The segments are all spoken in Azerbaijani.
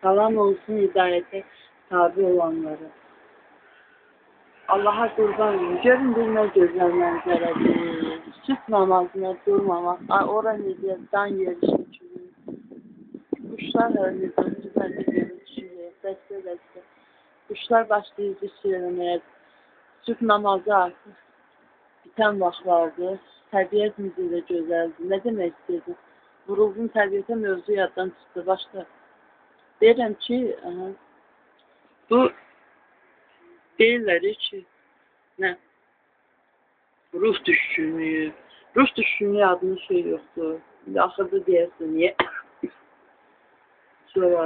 Salam olsun hidayete tabi olanları. Allah'a kurban olun. Görün bir ne gözəl mənzərədir. Sübh namazına durmamaq. Ora necə dan yerişi kimi. Quşlar necə görüşür. Dəstə. Quşlar başlayıcı söyləməyə. Sübh namazı artıq bitən vaxtlardır. Təbiət necə də gözəldir. Nə demək istəyirdim? Vuruldum təbiətə mövzu yaddan çıxdı. Başqa. Deyirəm ki, bu deyirlər ki, nə? Ruh düşkünlüyü. Ruh düşkünlüyü adının şey yoxdur. Axırda deyərsən, niyə? Sonra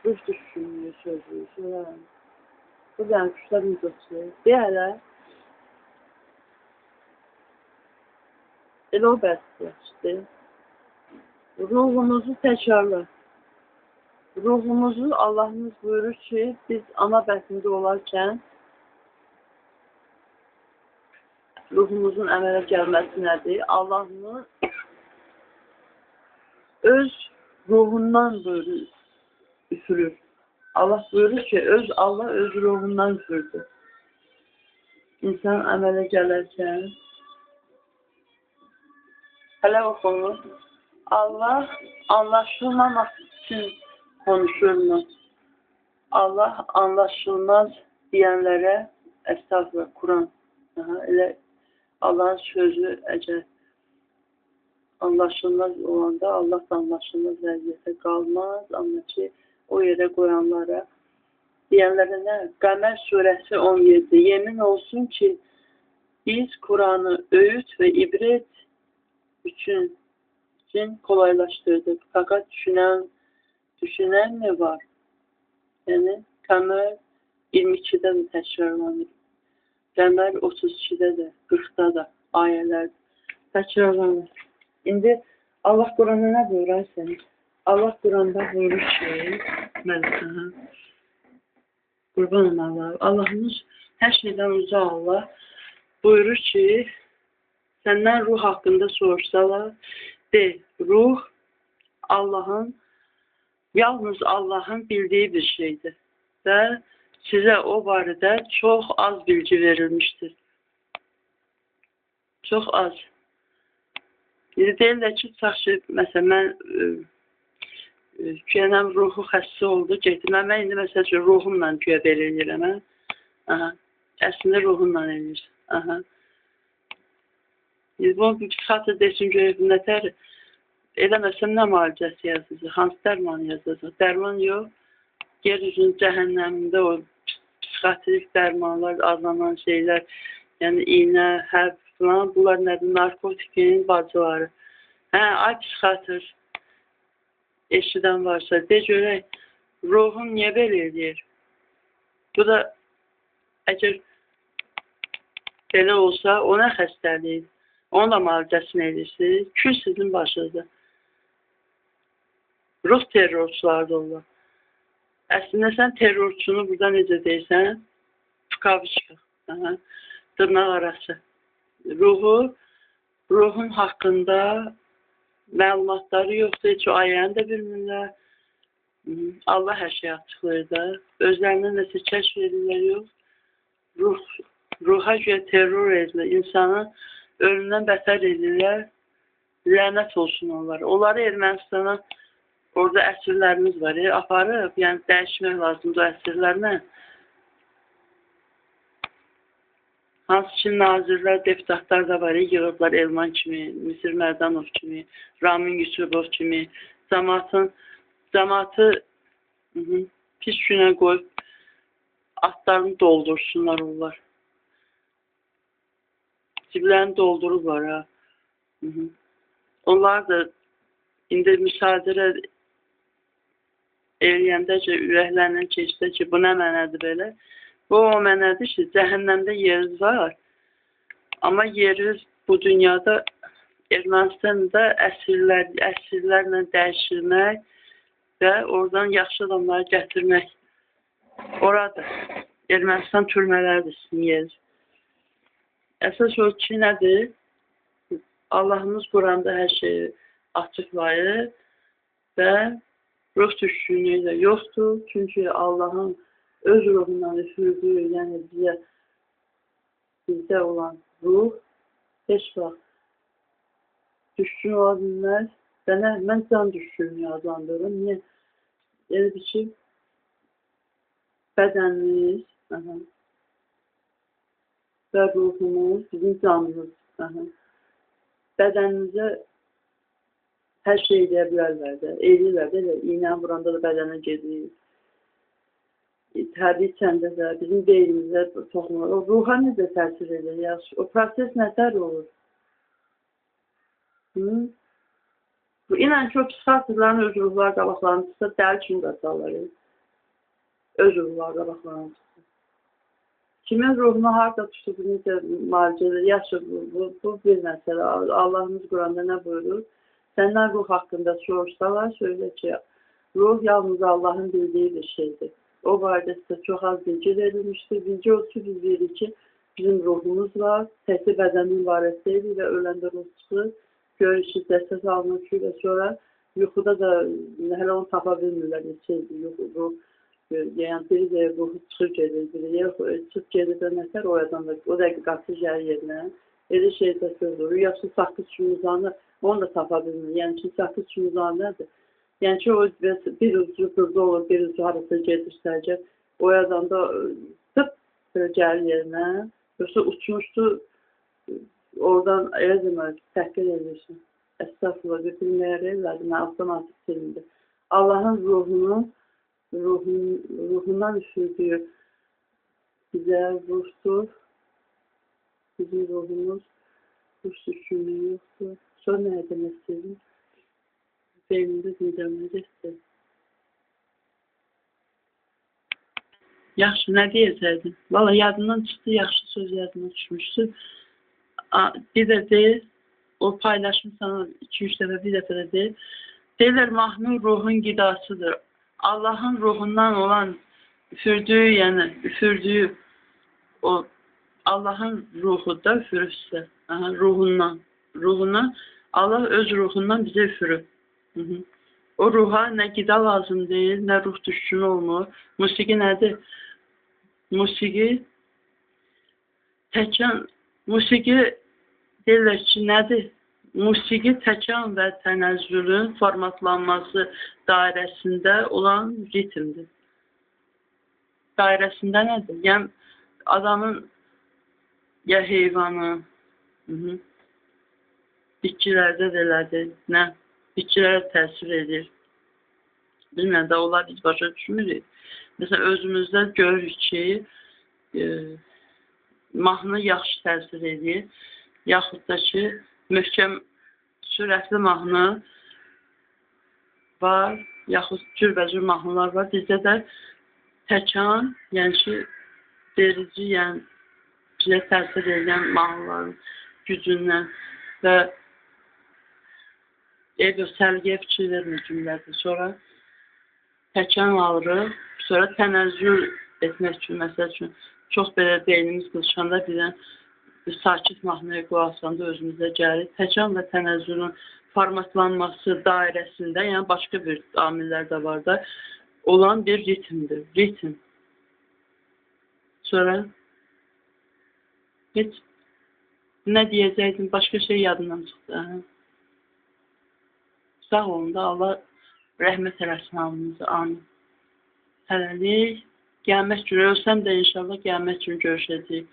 ruh düşkünlüyü sözü. Sonra bu da kuşlar müzəsi. Deyərlər. Elə o bəsdir. Ruhumuzu təkrarla. Ruhumuzu Allahımız buyurur ki, biz ana bətnində olarkən ruhumuzun əmələ gəlməsi nədir? Allahımız öz ruhundan buyurur, üfürür. Allah buyurur ki, Allah öz ruhundan üfürdür. İnsan əmələ gələrkən hələ oxunur. Allah anlaşılmamaq üçün konuşur mu? Allah anlaşılmaz deyənlərə estağfurullah, Kur'an. Elə Allahın sözü əgər anlaşılmaz olanda Allah da anlaşılmaz vəziyyətə qalmaz. Amma ki, o yerə qoyanlara deyənlərə nə? Qəmər surəsi 17. Yemin olsun ki, biz Kur'anı öğüt və ibrət üçün kolaylaşdırdık. Fakat düşünən mi var? Yəni, Qəmər 22-də də təkrarlanır. Qəmər 32-də də, 40-da da ayələr təkrarlanır. İndi Allah Quranda nə buyurur səni? Allah Quranda buyurur ki, Mələkə, qurbanım Allah, Allahımız hər şeydən uca Allah buyurur ki, səndən ruh haqqında soruşsalar, de, ruh yalnız Allahın bildiği bir şeydir. Və sizə o barədə çox az bilgi verilmişdir. Çox az. Deyirlər ki, ki, məsələn, mən güyənəm ruhu xəstə oldu, getdim. Mən indi məsəl üçün ruhumla güyə belə eləyirəm. Əslində ruhumla eləyir. Bunu bir psixatr desin görək nətər eləməsəm nə müalicəsi yazılır, hansı dərmanı yazılır? Dərman yox, yeryüzünün cəhənnəmində o psixatrik dərmanlar, azlanan şeylər, yəni iynə, həb falan, bunlar nədir? Narkotikin bacıları. Ay psixatr, eşidən varsa, de görək, ruhum niyə belə eləyir? Bu da, əgər belə olsa, o nə xəstəlik? Onun da müalicəsini edirsiniz. Kül sizin başınızda. Ruh terrorçuları da olur. Əslində sən terrorçunu burada necə deyirsən? Fukaviçka. Dırnaq arası. Ruhun haqqında məlumatları yoxdur. Heç o ayəni də bilmirlər. Allah hər şey açıqlayır da. Özlərindən nəsə kəşf edirlər yox. Ruha görə terror edilir. İnsanı ölümdən bətər edirlər. Lənət olsun onlara. Onları Ermənistana orada əsirlərimiz var. Aparıb, yəni dəyişmək lazımdır o əsirlərlə. Hansı ki, nazirlər, deputatlar da var. Yığıblar Elman kimi, Misir Mərdanov kimi, Ramin Yusubov kimi. Cəmatı pis günə qoyub atlarını doldursunlar onlar. Ciblərini doldururlar. Onlar da indi müsadirə eləyəndəcə, ürəklərindən keçdə ki, bu nə mənədir belə? Bu o mənədir ki, cəhənnəmdə yeriz var. Amma yeriz bu dünyada Ermənistanda əsirlərlə dəyişilmək və oradan yaxşı adamları gətirmək. Orada Ermənistan türmələridir sizin yeriz. Əsas o ki, nədir? Allahımız Quranda hər şeyi açıqlayır. və ruh düşkünlüyü də yoxdur. Çünki Allahın öz ruhundan üfürdüyü, yəni bizdə olan ruh heç vaxt düşkün ola bilməz. Mən can düşkünlüyü adlandırırım. Niyə? Elə bir ki, bədənimiz və ruhumuz, bizim canımız bədənimizə hər şey edə bilərlər də, eləyirlər də, iynə vuranda da bədənə gedir. Təbii içəndə də, bizim beynimizə toxunur. O ruha necə təsir edir? O proses nətər olur? Bu inən çox psixatrların öz ruhlar qabaqlarını tutsa, dəli kimi qaçarlar. Öz ruhlar qabaqlarını tutsa. Kimin ruhunu harada tutub, necə müalicə edir? Yaxşı, bu bir məsələ. Allahımız Quranda nə buyurur? Səndən ruh haqqında soruşsalar, söylə ki, ruh yalnız Allahın bildiyi bir şeydir. O barədə sizə çox az bilgi verilmişdir. Bilgi o ki, biz deyirik ki, bizim ruhumuz var, təkli bədənin ibarət deyil və öləndə ruh çıxır, görür ki, dəstək alınır ki, və sonra yuxuda da hələ onu tapa bilmirlər, ruh. Yəni, biri də ruhu çıxır gedir, biri çıxıb gedir və nətər o adamda, o dəqiqə qatı gəlir yerinə, elə şeydə sözdür. Yaxşı, saqqız kimi uzanır, onu da tapa bilmir. Yəni ki, saqqız kimi uzanır nədir? Yəni ki, o bir ucu burada olur, bir ucu harasa gedirsə, o adamda tıp gəlir yerinə, yoxsa uçmuşdu, oradan elə demək, təhqir edirsin. Əstəğfurullah, bilməyər elədi, mən avtomatik silindir. Allahın ruhundan üfürdüyü bizə ruhdur. Bizim ruhumuz ruh düşkünlüyü yoxdur. Sonra nə demək istədim? Beynimdə dinləmək istədim. Yaxşı, nə deyəcəkdim? Valla yadından çıxdı, yaxşı söz yadından düşmüşdü. Bir də deyil, o paylaşmışsan 2-3 dəfə, bir dəfə də deyil. Deyirlər, mahnı ruhun qidasıdır. Allahın ruhundan olan üfürdüyü o Allahın ruhu da üfürürsə, ruhundan, Allah öz ruhundan bizə üfürür. O ruha nə qida lazım deyil, nə ruh düşkünü olmur. Musiqi nədir? Musiqi deyirlər ki, nədir? Musiqi təkan və tənəzzülün formatlanması dairəsində olan ritmdir. Dairəsində nədir? Yəni, adamın ya heyvanı, bitkilərdə də elədir, nə? Bitkilərə təsir edir. Bilmən də onlar biz başa düşmürük. Məsələn, özümüzdə görürük ki, mahnı yaxşı təsir edir, yaxud da ki, möhkəm, sürətli mahnı var, yaxud cürbəcür mahnılar var. Bizdə də təkan, yəni ki, verici, yəni bizə təsir edən mahnıların gücündən və sərgiyə fikir vermir cümlədir. Sonra təkan alırıq, sonra tənəzzül etmək üçün, məsəl üçün, çox belə beynimiz qılışanda birdən sakit mahnıya qulaq asanda özümüzə gəlir. Təkan və tənəzzülün formatlanması dairəsində, yəni başqa bir amillər də var da, olan bir ritmdir. Ritm. Sonra heç nə deyəcəkdim, başqa şey yadından çıxdı. Sağ olun da, Allah rəhmət eləsin halınızı, amin. Hələlik, qiyamət günü, ölsəm də inşallah qiyamət günü görüşəcəyik.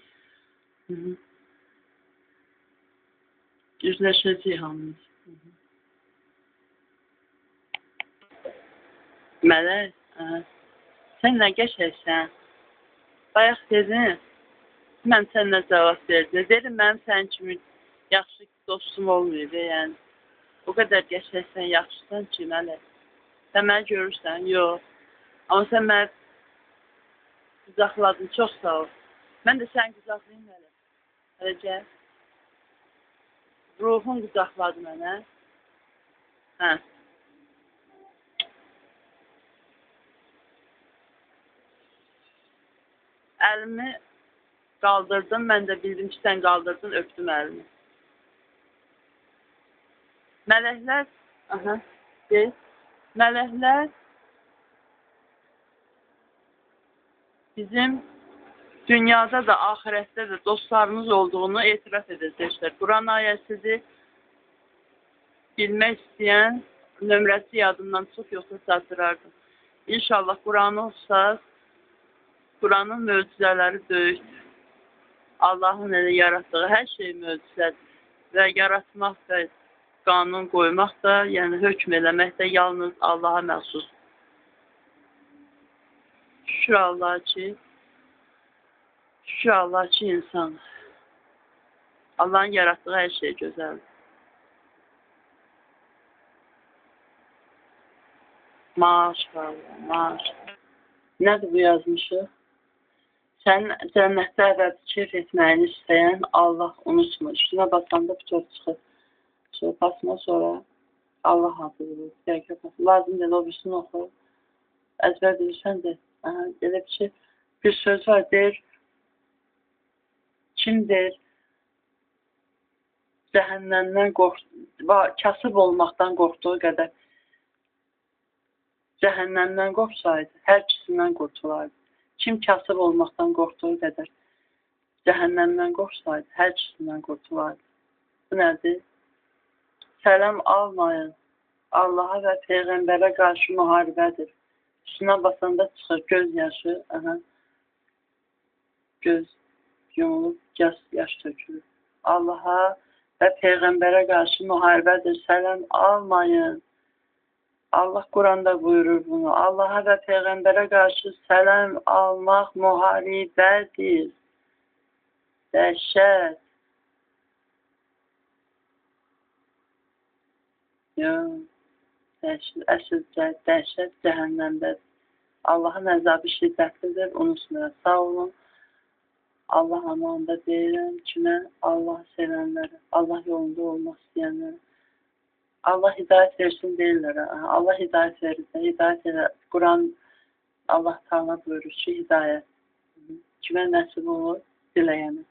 Üzləşəcəyik hamımız. Mələk, sən nə qəşəksən? Bayaq dedin, mən sənlə cavab verdim. Dedim, mənim sənin kimi yaxşı dostum olmayıb, yəni. O qədər qəşəksən, yaxşısan ki, mələk. Sən məni görürsən, yox. Amma sən məni qızaqladın, çox sağ ol. Mən də səni qızaqlayayım, mələk. Hələ gəl. Ruhun qızaqladı mənə. Hə. Əlimi qaldırdım, mən də bildim ki, sən qaldırdın, öpdüm əlimi. Mələklər, deyil. Mələklər bizim dünyada da, ahirətdə də dostlarımız olduğunu etiraf edəcəklər. Quran ayəsidir. Bilmək istəyən nömrəsi yadından çox yoxsa çatdırardım. İnşallah Quranı olsa, Quranın möcüzələri böyükdür. Allahın elə yaratdığı hər şey möcüzədir. Və yaratmaq da, qanun qoymaq da, yəni hökm eləmək də yalnız Allaha məxsus. Şükür Allah ki, insan. Allahın yaratdığı hər şey gözəldir. Maşallah, maşallah. Nədir bu yazmışıq? Sən cənnətdə əbədi keyf etməyini istəyən Allah unutmur. Üstünə basanda bütöv çıxır. Sonra basma sonra Allah adı vurur. Dəqiqə basma. Lazım deyil, o birisini oxu. Əzbər bilirsən də. Elə bir şey, bir söz var, deyir. Kim deyir? Cəhənnəmdən kasıb olmaqdan qorxduğu qədər cəhənnəmdən qorxsaydı, hər ikisindən qurtulardı. Kim kasıb olmaqdan qorxduğu qədər cəhənnəmdən qorxsaydı, hər ikisindən qurtulardı. Bu nədir? Sələm almayın. Allaha və Peyğəmbərə qarşı müharibədir. Üstünə basanda çıxır göz yaşı, göz yumulub, yaş tökülür. Allaha və Peyğəmbərə qarşı müharibədir. Sələm almayın. Allah Quranda buyurur bunu. Allaha və Peyğəmbərə qarşı sələm almaq müharibədir. Dəhşət. Yox. Əsl dəhşət cəhənnəmdədir. Allahın əzabı şiddətlidir. Unutmayın. Sağ olun. Allah amanında deyirəm kimə? Allah sevənlərə. Allah yolunda olmaq istəyənlərə. Allah hidayət versin deyirlər. Allah hidayət verir. Hidayət verir. Quran Allah Teala buyurur ki, hidayət. Kimə nəsib olur? Diləyənə.